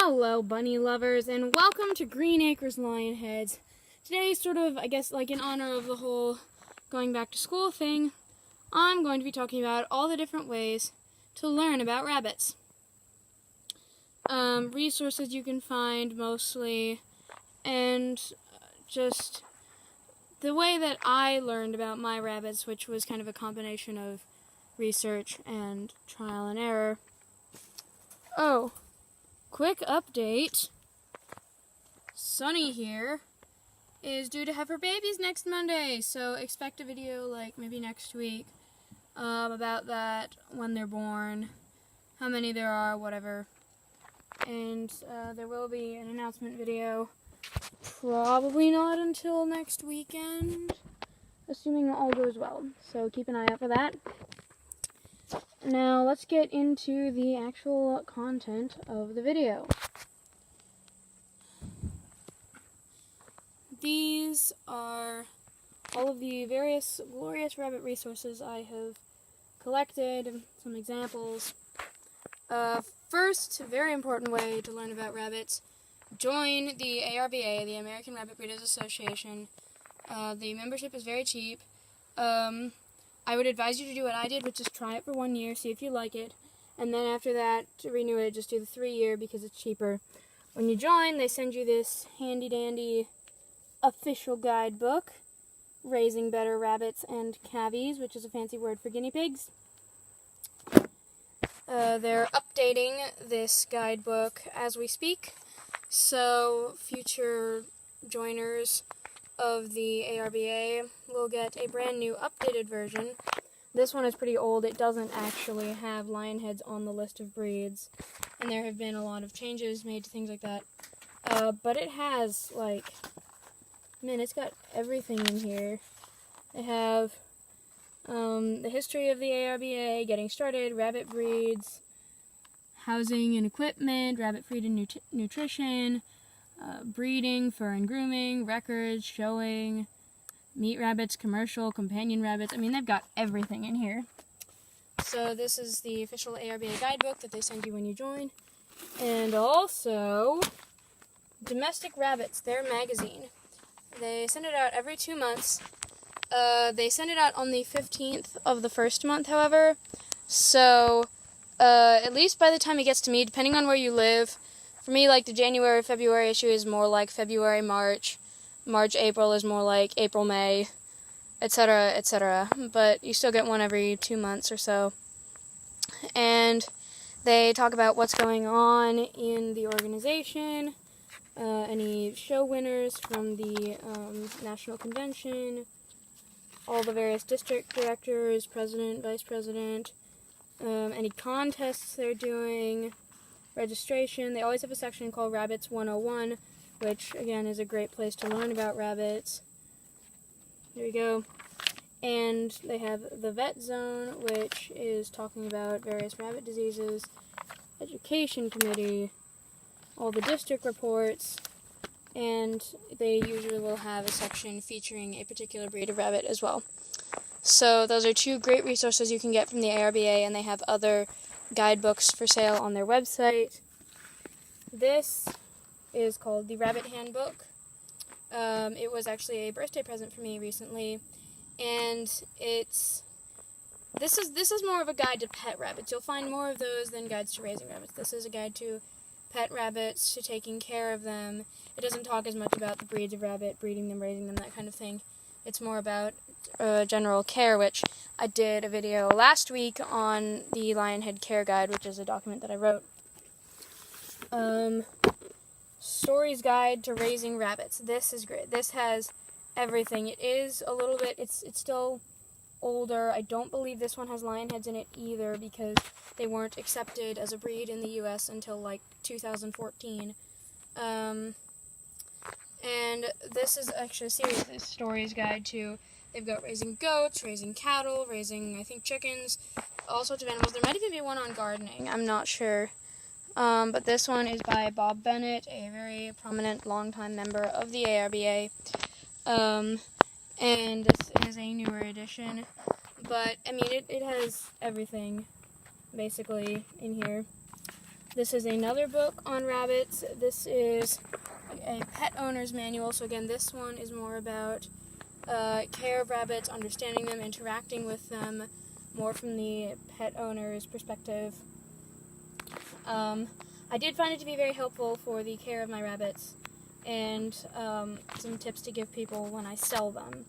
Hello, bunny lovers, and welcome to Green Acres Lionheads. Today, sort of, I guess, like in honor of the whole going back to school thing, I'm going to be talking about all the different ways to learn about rabbits. Resources you can find, mostly, and just the way that I learned about my rabbits, which was kind of a combination of research and trial and error. Oh, quick update. Sunny here is due to have her babies next Monday, so expect a video like maybe next week about that, when they're born, how many there are, whatever. And there will be an announcement video, probably not until next weekend, assuming all goes well. So keep an eye out for that. Now let's get into the actual content of the video. These are all of the various glorious rabbit resources I have collected, some examples. First, very important way to learn about rabbits, join the ARBA, the American Rabbit Breeders Association. The membership is very cheap. I would advise you to do what I did, which is try it for 1 year, see if you like it, and then after that, to renew it, just do the 3-year because it's cheaper. When you join, they send you this handy-dandy official guidebook, Raising Better Rabbits and Cavies, which is a fancy word for guinea pigs. They're updating this guidebook as we speak, so future joiners of the ARBA will get a brand new updated version. This one is pretty old. It doesn't actually have lionheads on the list of breeds, and there have been a lot of changes made to things like that. But it has, like, man, it's got everything in here. They have the history of the ARBA, getting started, rabbit breeds, housing and equipment, rabbit feed and nutrition, breeding, fur and grooming, records, showing, meat rabbits, commercial, companion rabbits. I mean, they've got everything in here. So this is the official ARBA guidebook that they send you when you join. And also, Domestic Rabbits, their magazine. They send it out every 2 months. They send it out on the 15th of the first month, however. So, at least by the time it gets to me, depending on where you live, for me, like, the January, February issue is more like February, March. March, April is more like April, May, etc., etc. But you still get one every 2 months or so. And they talk about what's going on in the organization, any show winners from the National Convention, all the various district directors, president, vice president, any contests they're doing, registration. They always have a section called Rabbits 101, which, again, is a great place to learn about rabbits. There you go. And they have the Vet Zone, which is talking about various rabbit diseases, Education Committee, all the district reports, and they usually will have a section featuring a particular breed of rabbit as well. So those are 2 great resources you can get from the ARBA, and they have other guidebooks for sale on their website. This is called the Rabbit Handbook. It was actually a birthday present for me recently, and this is more of a guide to pet rabbits. You'll find more of those than guides to raising rabbits. This is a guide to pet rabbits, to taking care of them. It doesn't talk as much about the breeds of rabbit, breeding them, raising them, that kind of thing. It's more about general care, which I did a video last week on the Lionhead Care Guide, which is a document that I wrote. Stories Guide to Raising Rabbits. This is great. This has everything. It is a little bit, it's still older. I don't believe this one has lionheads in it either, because they weren't accepted as a breed in the U.S. until like 2014. And this is actually a series, this Stories Guide to, they've got raising goats, raising cattle, raising, I think, chickens, all sorts of animals. There might even be one on gardening, I'm not sure. But this one is by Bob Bennett, a very prominent longtime member of the ARBA. And this is a newer edition. But, I mean, it has everything, basically, in here. This is another book on rabbits. This is a pet owner's manual. So again, this one is more about care of rabbits, understanding them, interacting with them, more from the pet owner's perspective. I did find it to be very helpful for the care of my rabbits, and some tips to give people when I sell them.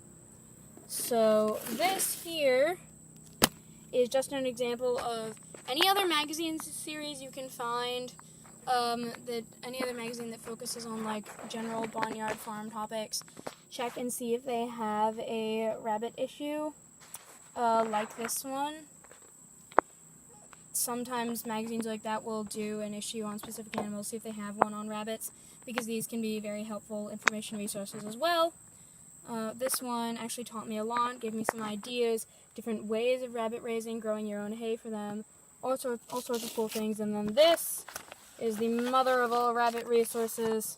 So this here is just an example of any other magazine series you can find, any other magazine that focuses on like general barnyard farm topics. Check and see if they have a rabbit issue, like this one. Sometimes magazines like that will do an issue on specific animals, see if they have one on rabbits, because these can be very helpful information resources as well. This one actually taught me a lot, gave me some ideas, different ways of rabbit raising, growing your own hay for them, all sorts of cool things. And then this is the mother of all rabbit resources.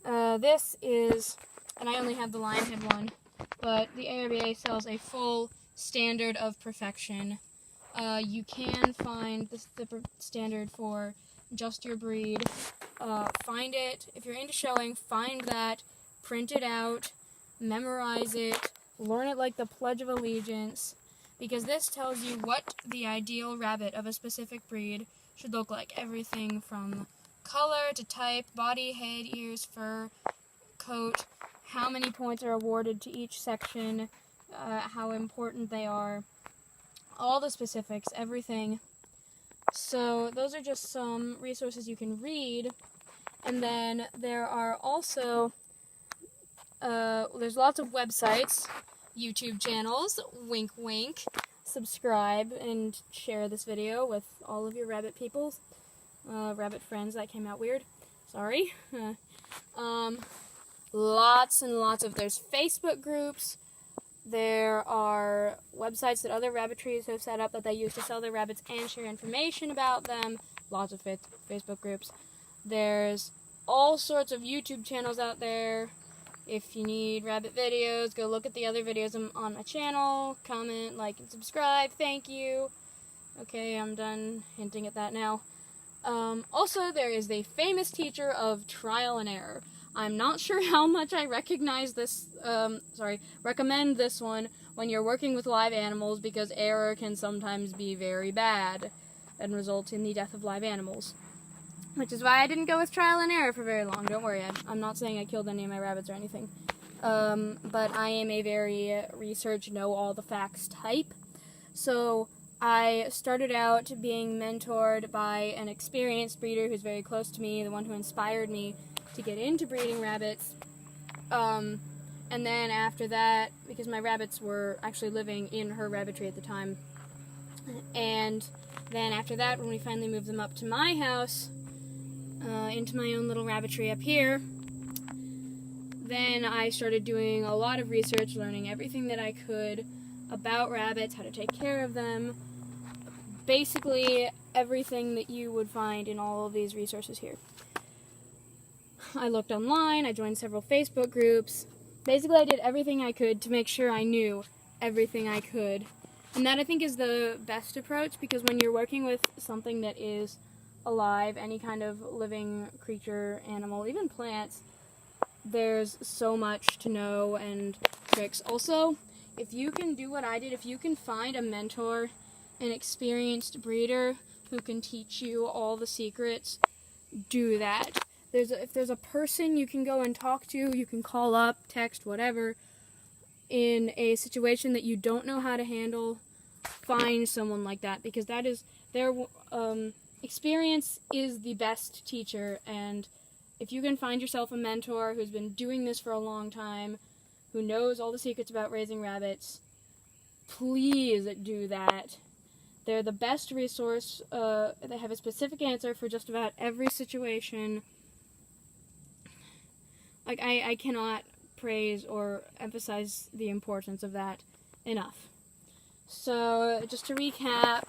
This is, and I only have the Lionhead one, but the ARBA sells a full standard of perfection. You can find the standard for just your breed. Find it. If you're into showing, find that, print it out, memorize it, learn it like the Pledge of Allegiance, because this tells you what the ideal rabbit of a specific breed should look like. Everything from color to type, body, head, ears, fur, coat, how many points are awarded to each section, how important they are, all the specifics, everything. So those are just some resources you can read. And then there are also, there's lots of websites, YouTube channels, wink wink. Subscribe and share this video with all of your rabbit people, rabbit friends. That came out weird, sorry. Lots and lots of, there's Facebook groups, there are websites that other rabbitries have set up that they use to sell their rabbits and share information about them. Lots of Facebook groups. There's all sorts of YouTube channels out there. If you need rabbit videos, go look at the other videos on my channel. Comment, like, and subscribe. Thank you. Okay, I'm done hinting at that now. Also, there is the famous teacher of trial and error. I'm not sure how much I recommend this one when you're working with live animals, because error can sometimes be very bad and result in the death of live animals. Which is why I didn't go with trial and error for very long. Don't worry, I'm not saying I killed any of my rabbits or anything. But I am a very research, know all the facts type. So I started out being mentored by an experienced breeder who's very close to me, the one who inspired me to get into breeding rabbits. And then after that, because my rabbits were actually living in her rabbitry at the time, and then after that, when we finally moved them up to my house, into my own little rabbitry up here, then I started doing a lot of research, learning everything that I could about rabbits, how to take care of them, basically everything that you would find in all of these resources here. I looked online, I joined several Facebook groups. Basically, I did everything I could to make sure I knew everything I could. And that, I think, is the best approach, because when you're working with something that is alive, any kind of living creature, animal, even plants, there's so much to know and tricks. Also, if you can do what I did, if you can find a mentor, an experienced breeder who can teach you all the secrets, do that. If there's a person you can go and talk to, you can call up, text, whatever, in a situation that you don't know how to handle, find someone like that, because that is their experience is the best teacher. And if you can find yourself a mentor who's been doing this for a long time, who knows all the secrets about raising rabbits, please do that. They're the best resource. They have a specific answer for just about every situation. Like, I cannot praise or emphasize the importance of that enough. So, just to recap,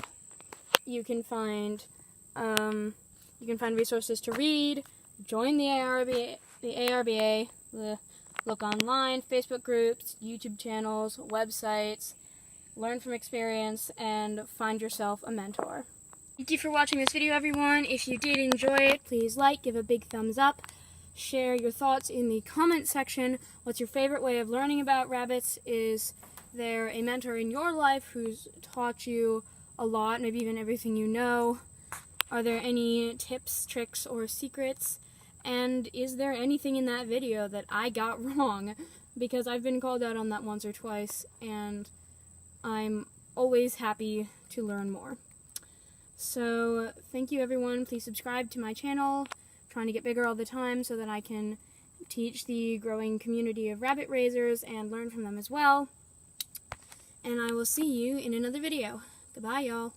you can find resources to read, join the ARBA, look online, Facebook groups, YouTube channels, websites, learn from experience, and find yourself a mentor. Thank you for watching this video, everyone. If you did enjoy it, please like, give a big thumbs up, share your thoughts in the comment section. What's your favorite way of learning about rabbits? Is there a mentor in your life who's taught you a lot, maybe even everything you know? Are there any tips, tricks, or secrets? And is there anything in that video that I got wrong? Because I've been called out on that once or twice, and I'm always happy to learn more. So, thank you everyone. Please subscribe to my channel. I'm trying to get bigger all the time so that I can teach the growing community of rabbit raisers and learn from them as well. And I will see you in another video. Goodbye, y'all.